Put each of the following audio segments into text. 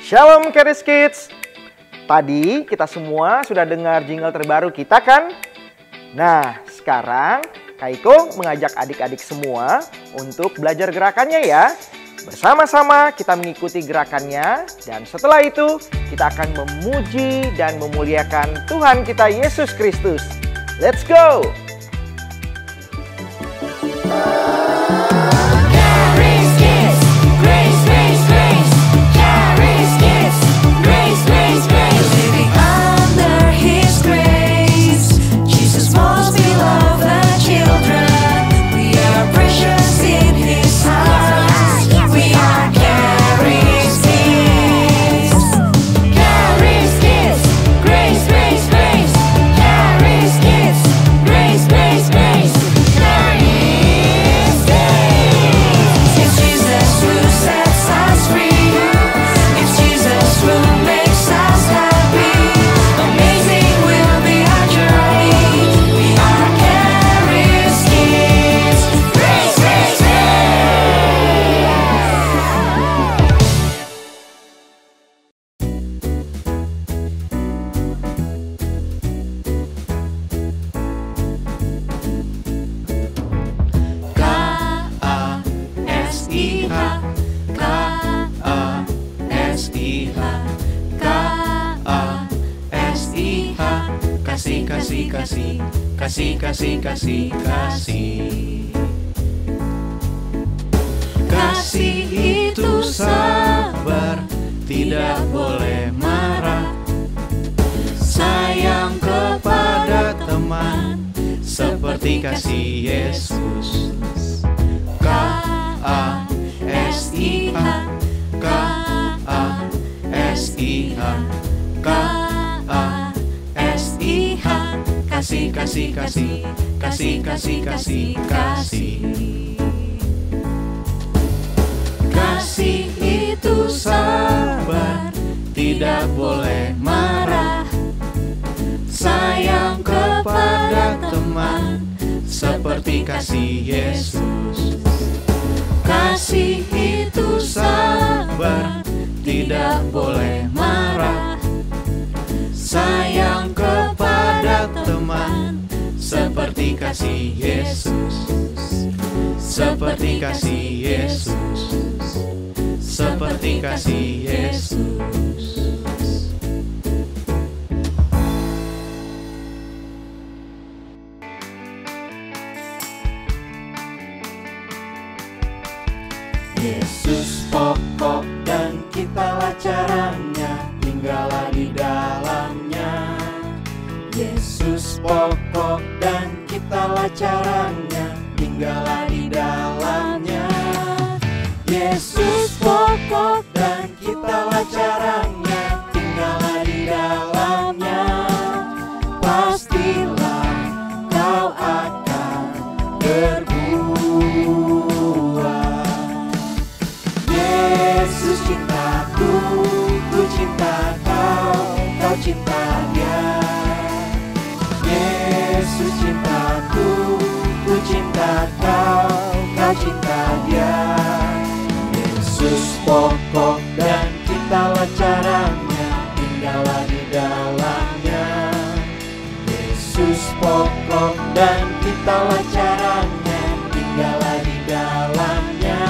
Shalom Charis Kids. Tadi kita semua sudah dengar jingle terbaru kita kan? Nah, sekarang Kak Iko mengajak adik-adik semua untuk belajar gerakannya ya. Bersama-sama kita mengikuti gerakannya dan setelah itu kita akan memuji dan memuliakan Tuhan kita Yesus Kristus. Let's go! Kasih itu sabar, tidak boleh marah. Sayang kepada teman, seperti kasih Yesus. K-A-S-I-H, K-A-S-I-H, K-A-S-I-H. Kasih, kasih, kasih, kasih, kasih, kasih, kasih. Kasih itu sabar, tidak boleh marah. Sayang kepada teman, seperti kasih Yesus. Kasih itu sabar, tidak boleh marah. Sayang kepada teman, seperti kasih Yesus. Seperti kasih Yesus. Seperti kasih Yesus. Yesus pokok dan kitalah caranya, tinggallah di dalamnya. Yesus pokok dan kitalah caranya, tinggallah di dalamnya. Yesus pokok dan kitalah caranya, tinggallah di dalamnya. Pastilah kau akan berbuah. Yesus cintaku, ku cinta kau, kau cinta dia. Yesus cintaku, ku cinta kau, kau cinta dia. Yesus pokok dan kitalah caranya, tinggallah di dalamnya. Yesus pokok dan kitalah caranya, tinggallah di dalamnya.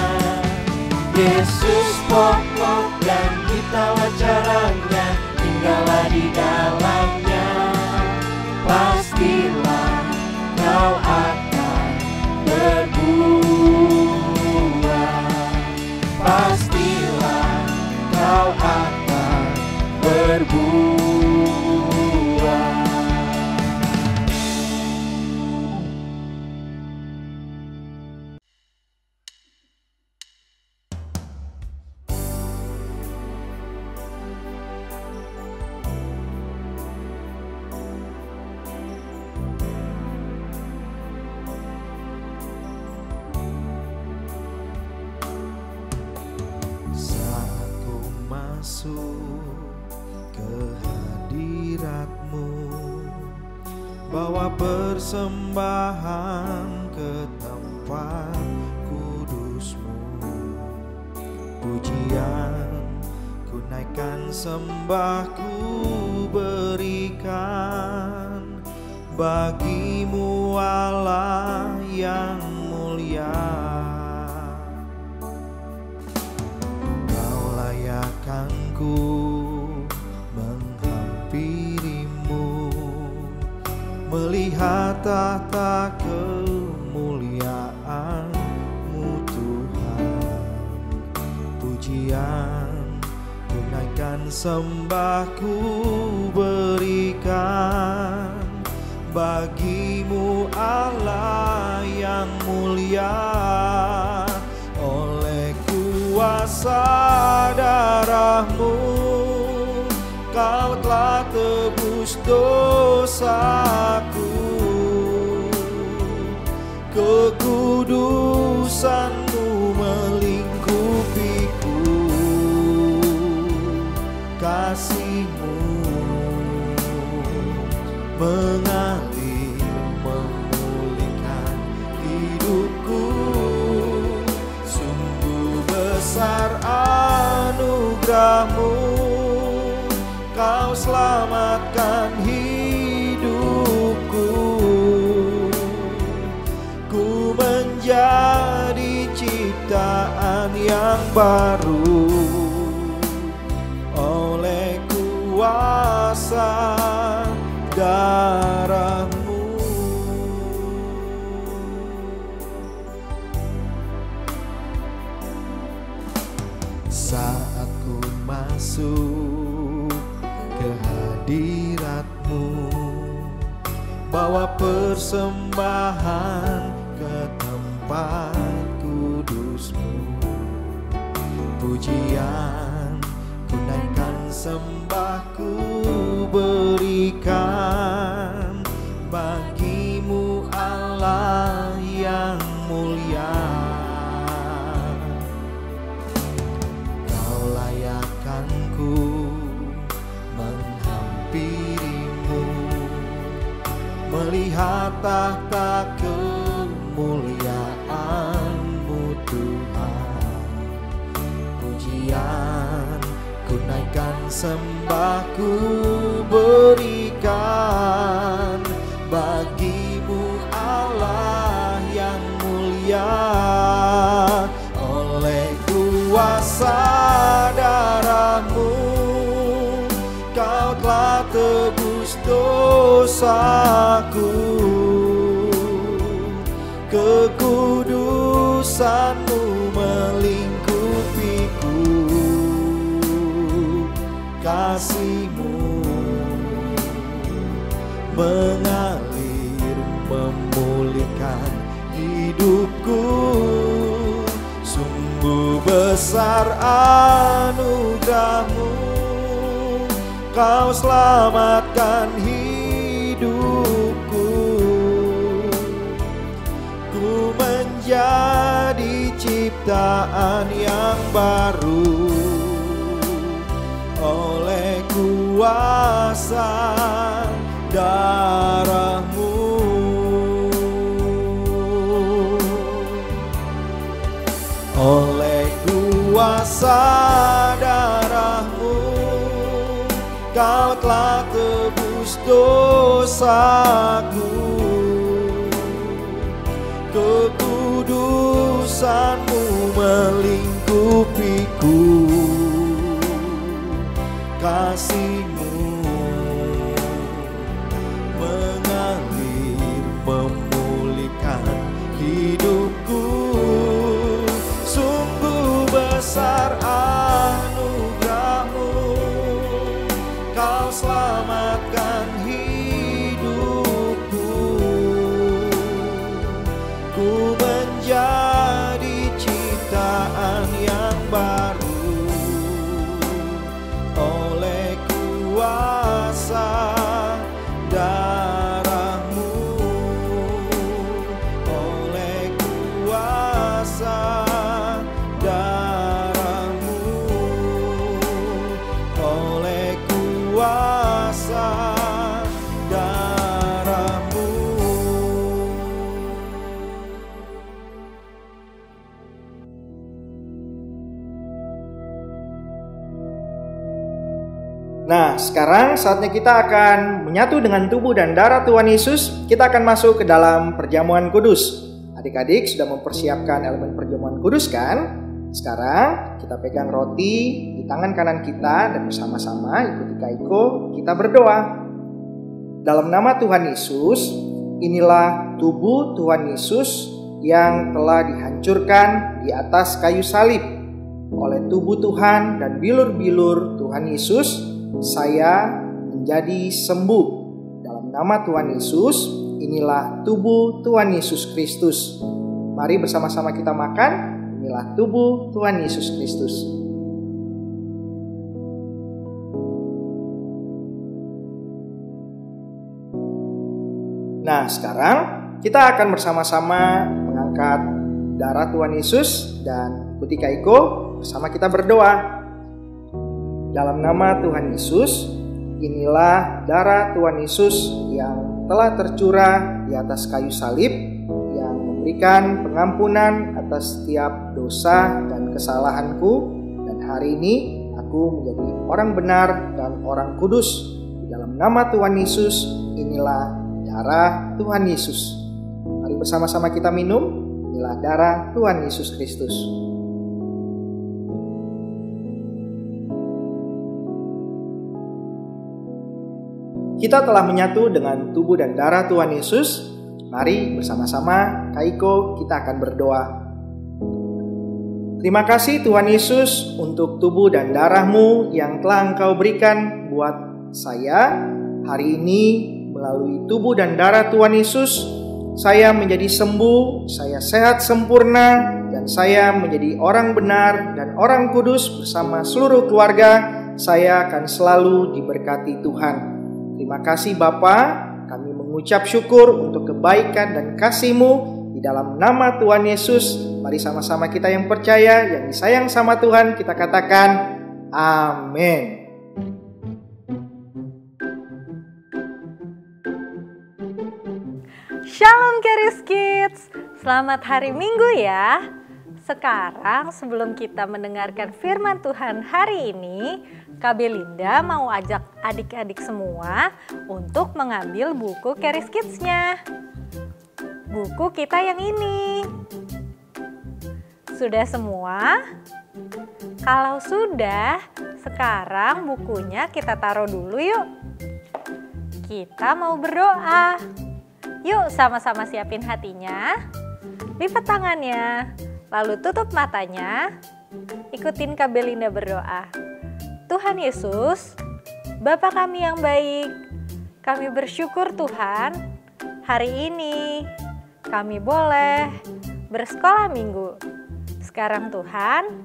Yesus pokok dan kitalah caranya, tinggallah di dalamnya. Pastilah kau akan berbuah. Pastilah kau akan berbuah. Ke hadirat-Mu, bawa persembahan ke tempat kudus-Mu. Pujian ku naik tunaikan sembahku berikan bagimu Allah yang mulia. Kau layakkan ku menghampirimu, melihat tahta kemuliaan-Mu Tuhan. Pujian tunaikan sembahku berikan bagimu Allah yang mulia. Oleh kuasa darah-Mu Kau telah tebus dosaku. Kekudusan-Mu melingkupiku, kasih-Mu mengalir memulihkan hidupku. Sungguh besar anugerah-Mu, Kau selamatkan hidupku. Ku menjadi ciptaan yang baru oleh kuasa darah-Mu. Saat ku masuk ke hadirat-Mu, bawa persembahan ke tempat kudus-Mu. Pujian tunaikan sembahku berikan bagimu Allah yang mulia. Kau layakkan ku menghampirimu, melihat tahta kemuliaan-Mu Tuhan. Pujian tunaikan sembahku berikan bagimu Allah yang mulia. Oleh kuasa darah-Mu Kau telah tebus dosaku. Kekudusan-Mu melingkupiku, kasih-Mu mengalir memulihkan hidupku. Sungguh besar anugerah-Mu, Kau selamatkan hidupku. Ku menjadi ciptaan yang baru oleh kuasa darah-Mu. Oleh kuasa darah-Mu Kau telah tebus dosaku. Kekudusan-Mu melingkupiku, kasih-Mu mengalir memulihkan hidupku. Sungguh besar anugerah-Mu, Kau selamatkan hidupku. Ku menjadi ciptaan yang baru oleh kuasa darah-Mu. Oleh kuasa darah-Mu. Nah, sekarang saatnya kita akan menyatu dengan tubuh dan darah Tuhan Yesus. Kita akan masuk ke dalam perjamuan kudus. Adik-adik sudah mempersiapkan elemen perjamuan kudus kan? Sekarang kita pegang roti di tangan kanan kita dan bersama-sama ikuti Kak Iko, kita berdoa. Dalam nama Tuhan Yesus, inilah tubuh Tuhan Yesus yang telah dihancurkan di atas kayu salib. Oleh tubuh Tuhan dan bilur-bilur Tuhan Yesus, saya menjadi sembuh. Dalam nama Tuhan Yesus, inilah tubuh Tuhan Yesus Kristus. Mari bersama-sama kita makan. Inilah tubuh Tuhan Yesus Kristus. Nah, sekarang kita akan bersama-sama mengangkat darah Tuhan Yesus dan ikuti Kak Iko bersama kita berdoa. Dalam nama Tuhan Yesus, inilah darah Tuhan Yesus yang telah tercurah di atas kayu salib, yang memberikan pengampunan atas setiap dosa dan kesalahanku, dan hari ini aku menjadi orang benar dan orang kudus. Dalam nama Tuhan Yesus, inilah darah Tuhan Yesus. Mari bersama-sama kita minum. Inilah darah Tuhan Yesus Kristus. Kita telah menyatu dengan tubuh dan darah Tuhan Yesus. Mari bersama-sama Kak Iko kita akan berdoa. Terima kasih Tuhan Yesus untuk tubuh dan darah-Mu yang telah Engkau berikan buat saya. Hari ini melalui tubuh dan darah Tuhan Yesus, saya menjadi sembuh, saya sehat sempurna, dan saya menjadi orang benar dan orang kudus bersama seluruh keluarga. Saya akan selalu diberkati Tuhan. Terima kasih Bapa, kami mengucap syukur untuk kebaikan dan kasih-Mu. Di dalam nama Tuhan Yesus, mari sama-sama kita yang percaya, yang disayang sama Tuhan, kita katakan amin. Shalom Charis Kids, selamat hari Minggu ya. Sekarang sebelum kita mendengarkan firman Tuhan hari ini, Kak Belinda mau ajak adik-adik semua untuk mengambil buku Charis Kids-nya. Buku kita yang ini. Sudah semua? Kalau sudah, sekarang bukunya kita taruh dulu yuk. Kita mau berdoa. Yuk sama-sama siapin hatinya. Lipat tangannya. Lalu tutup matanya. Ikutin Kak Belinda berdoa. Tuhan Yesus, Bapa kami yang baik, kami bersyukur Tuhan, hari ini kami boleh bersekolah minggu. Sekarang Tuhan,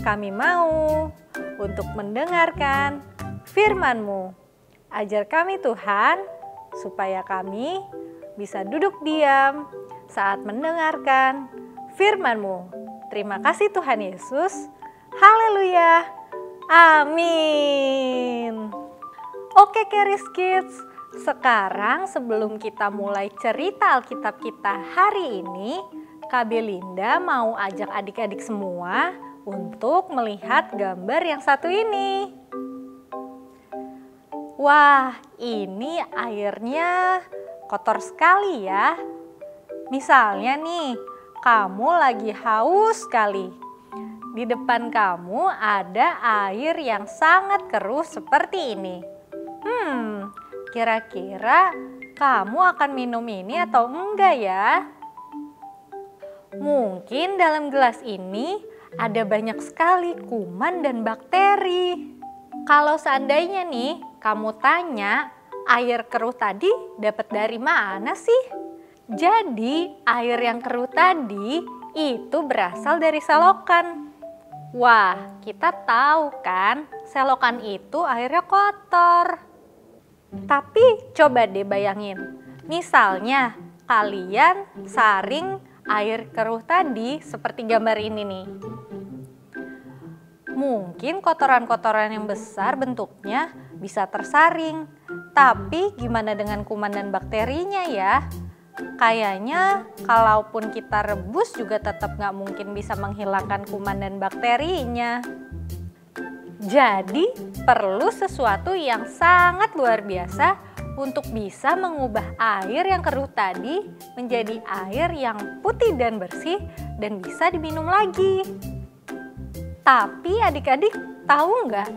kami mau untuk mendengarkan firman-Mu. Ajar kami Tuhan, supaya kami bisa duduk diam saat mendengarkan firman-Mu. Terima kasih Tuhan Yesus. Haleluya. Amin. Oke Charis Kids, sekarang sebelum kita mulai cerita Alkitab kita hari ini, Kak Belinda mau ajak adik-adik semua untuk melihat gambar yang satu ini. Wah, ini airnya kotor sekali ya. Misalnya nih, kamu lagi haus sekali. Di depan kamu ada air yang sangat keruh seperti ini. Kira-kira kamu akan minum ini atau enggak ya? Mungkin dalam gelas ini ada banyak sekali kuman dan bakteri. Kalau seandainya nih kamu tanya, air keruh tadi dapat dari mana sih? Jadi air yang keruh tadi itu berasal dari selokan. Wah, kita tahu kan, selokan itu airnya kotor. Tapi coba deh bayangin, misalnya kalian saring air keruh tadi seperti gambar ini nih. Mungkin kotoran-kotoran yang besar bentuknya bisa tersaring. Tapi gimana dengan kuman dan bakterinya ya? Kayaknya kalaupun kita rebus juga tetap nggak mungkin bisa menghilangkan kuman dan bakterinya. Jadi perlu sesuatu yang sangat luar biasa untuk bisa mengubah air yang keruh tadi menjadi air yang putih dan bersih dan bisa diminum lagi. Tapi adik-adik tahu nggak?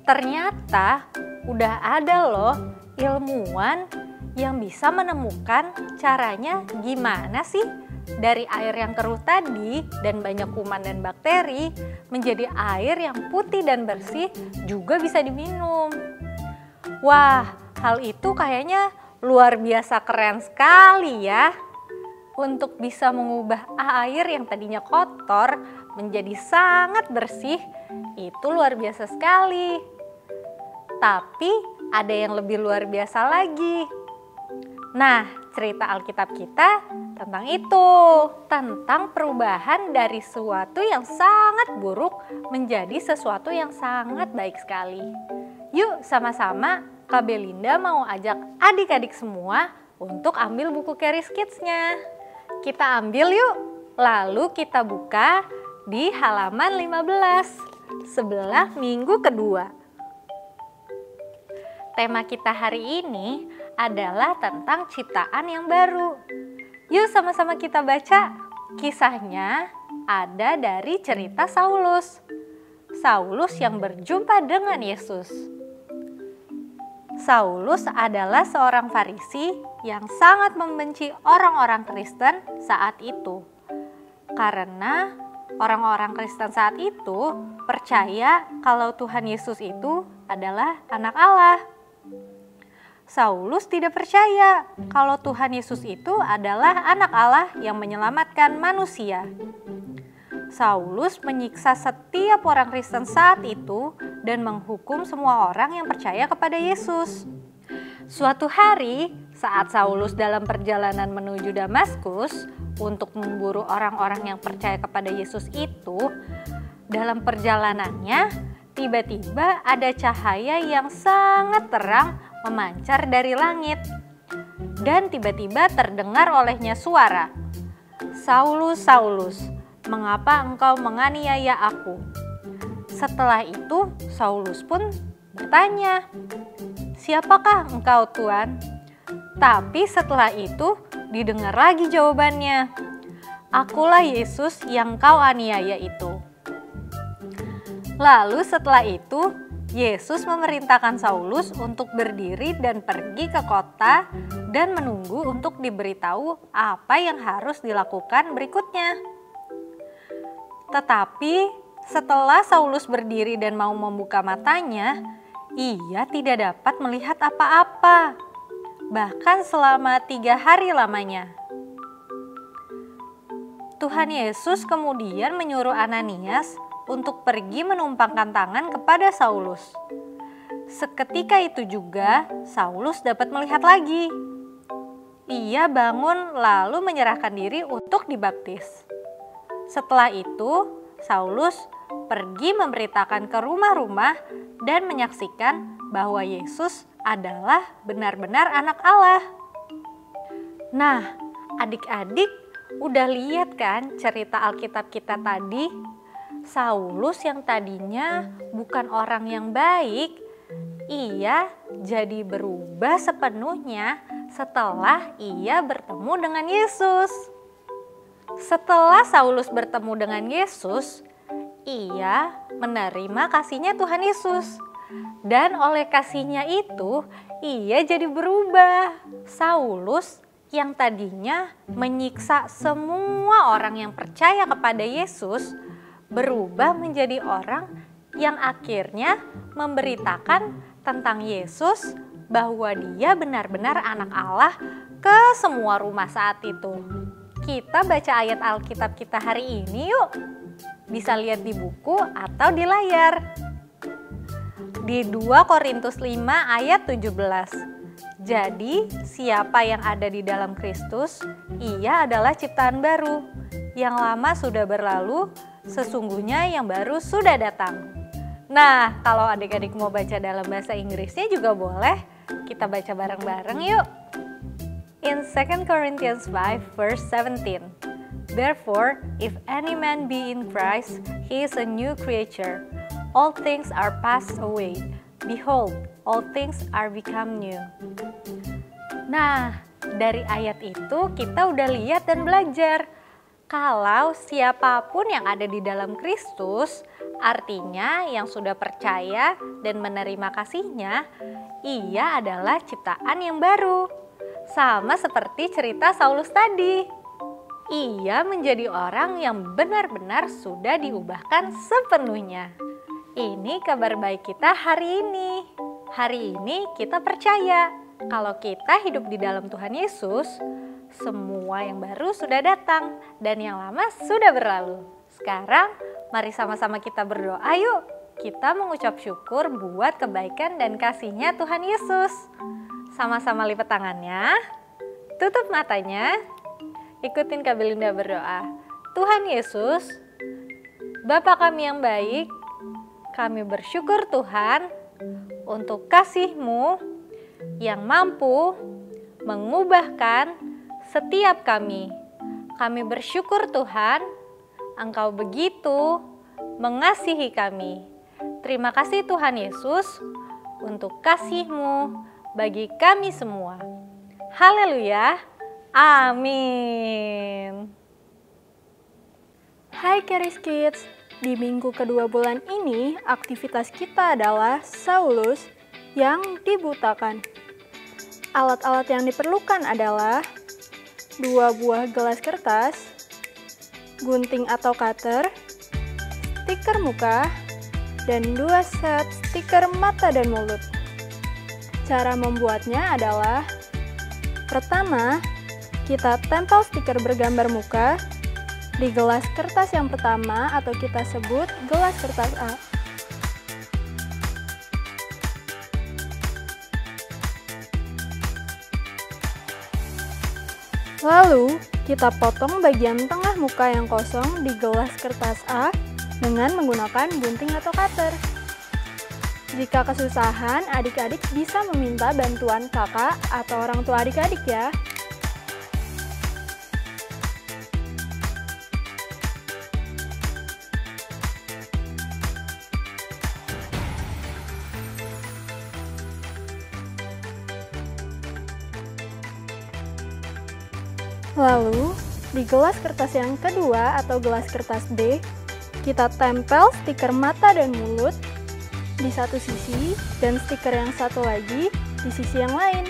Ternyata udah ada loh ilmuwan yang bisa menemukan caranya gimana sih dari air yang keruh tadi dan banyak kuman dan bakteri menjadi air yang putih dan bersih juga bisa diminum. Wah, hal itu kayaknya luar biasa keren sekali ya. Untuk bisa mengubah air yang tadinya kotor menjadi sangat bersih, itu luar biasa sekali. Tapi ada yang lebih luar biasa lagi. Nah, cerita Alkitab kita tentang itu, tentang perubahan dari sesuatu yang sangat buruk menjadi sesuatu yang sangat baik sekali. Yuk sama-sama Kak Belinda mau ajak adik-adik semua untuk ambil buku Charis Kids-nya. Kita ambil yuk, lalu kita buka di halaman 15, sebelah minggu kedua. Tema kita hari ini adalah tentang ciptaan yang baru. Yuk sama-sama kita baca. Kisahnya ada dari cerita Saulus. Saulus yang berjumpa dengan Yesus. Saulus adalah seorang Farisi yang sangat membenci orang-orang Kristen saat itu. Karena orang-orang Kristen saat itu percaya kalau Tuhan Yesus itu adalah anak Allah. Saulus tidak percaya kalau Tuhan Yesus itu adalah anak Allah yang menyelamatkan manusia. Saulus menyiksa setiap orang Kristen saat itu dan menghukum semua orang yang percaya kepada Yesus. Suatu hari, saat Saulus dalam perjalanan menuju Damaskus untuk memburu orang-orang yang percaya kepada Yesus itu, dalam perjalanannya tiba-tiba ada cahaya yang sangat terang memancar dari langit. Dan tiba-tiba terdengar olehnya suara, "Saulus, Saulus, mengapa engkau menganiaya aku?" Setelah itu Saulus pun bertanya, "Siapakah engkau, Tuan?" Tapi setelah itu didengar lagi jawabannya, "Akulah Yesus yang kau aniaya itu." Lalu setelah itu Yesus memerintahkan Saulus untuk berdiri dan pergi ke kota dan menunggu untuk diberitahu apa yang harus dilakukan berikutnya. Tetapi setelah Saulus berdiri dan mau membuka matanya, ia tidak dapat melihat apa-apa, bahkan selama 3 hari lamanya. Tuhan Yesus kemudian menyuruh Ananias untuk pergi menumpangkan tangan kepada Saulus. Seketika itu juga Saulus dapat melihat lagi. Ia bangun lalu menyerahkan diri untuk dibaptis. Setelah itu Saulus pergi memberitakan ke rumah-rumah dan menyaksikan bahwa Yesus adalah benar-benar anak Allah. Nah, adik-adik udah lihat kan cerita Alkitab kita tadi? Saulus yang tadinya bukan orang yang baik, ia jadi berubah sepenuhnya setelah ia bertemu dengan Yesus. Setelah Saulus bertemu dengan Yesus, ia menerima kasihnya Tuhan Yesus. Dan oleh kasihnya itu, ia jadi berubah. Saulus yang tadinya menyiksa semua orang yang percaya kepada Yesus, berubah menjadi orang yang akhirnya memberitakan tentang Yesus bahwa dia benar-benar anak Allah ke semua rumah saat itu. Kita baca ayat Alkitab kita hari ini yuk. Bisa lihat di buku atau di layar. Di 2 Korintus 5 ayat 17. Jadi siapa yang ada di dalam Kristus, ia adalah ciptaan baru. Yang lama sudah berlalu, sesungguhnya yang baru sudah datang. Nah, kalau adik-adik mau baca dalam bahasa Inggrisnya juga boleh. Kita baca bareng-bareng yuk. In 2 Corinthians 5 verse 17. Therefore, if any man be in Christ, he is a new creature. all things are passed away. Behold, all things are become new. Nah, dari ayat itu kita udah lihat dan belajar kalau siapapun yang ada di dalam Kristus, artinya yang sudah percaya dan menerima kasih-Nya, ia adalah ciptaan yang baru. Sama seperti cerita Saulus tadi. Ia menjadi orang yang benar-benar sudah diubahkan sepenuhnya. Ini kabar baik kita hari ini. Hari ini kita percaya kalau kita hidup di dalam Tuhan Yesus, semua yang baru sudah datang dan yang lama sudah berlalu. Sekarang mari sama-sama kita berdoa yuk. Kita mengucap syukur buat kebaikan dan kasih-Nya Tuhan Yesus. Sama-sama lipat tangannya, tutup matanya, ikutin Kak Belinda berdoa. Tuhan Yesus, Bapa kami yang baik, kami bersyukur Tuhan untuk kasih-Mu yang mampu mengubahkan setiap kami. Kami bersyukur Tuhan, Engkau begitu mengasihi kami. Terima kasih Tuhan Yesus untuk kasih-Mu bagi kami semua. Haleluya, amin. Hai Charis Kids, di minggu kedua bulan ini aktivitas kita adalah Saulus yang dibutakan. Alat-alat yang diperlukan adalah 2 buah gelas kertas, gunting atau cutter, stiker muka, dan 2 set stiker mata dan mulut. Cara membuatnya adalah: pertama, kita tempel stiker bergambar muka di gelas kertas yang pertama atau kita sebut gelas kertas A. Lalu, kita potong bagian tengah muka yang kosong di gelas kertas A dengan menggunakan gunting atau cutter. Jika kesusahan, adik-adik bisa meminta bantuan kakak atau orang tua adik-adik ya. Lalu, di gelas kertas yang kedua atau gelas kertas B, kita tempel stiker mata dan mulut di satu sisi dan stiker yang satu lagi di sisi yang lain.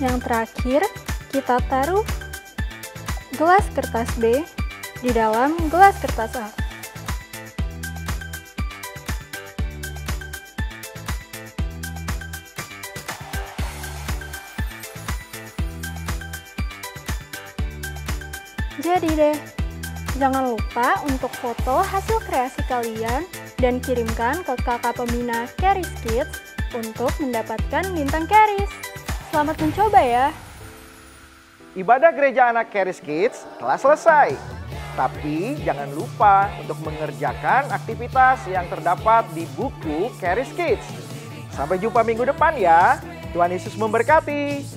Yang terakhir, kita taruh gelas kertas B di dalam gelas kertas A. Jadi deh, jangan lupa untuk foto hasil kreasi kalian dan kirimkan ke kakak pembina Charis Kids untuk mendapatkan bintang Charis. Selamat mencoba ya! Ibadah gereja anak Charis Kids telah selesai. Tapi jangan lupa untuk mengerjakan aktivitas yang terdapat di buku Charis Kids. Sampai jumpa minggu depan ya. Tuhan Yesus memberkati.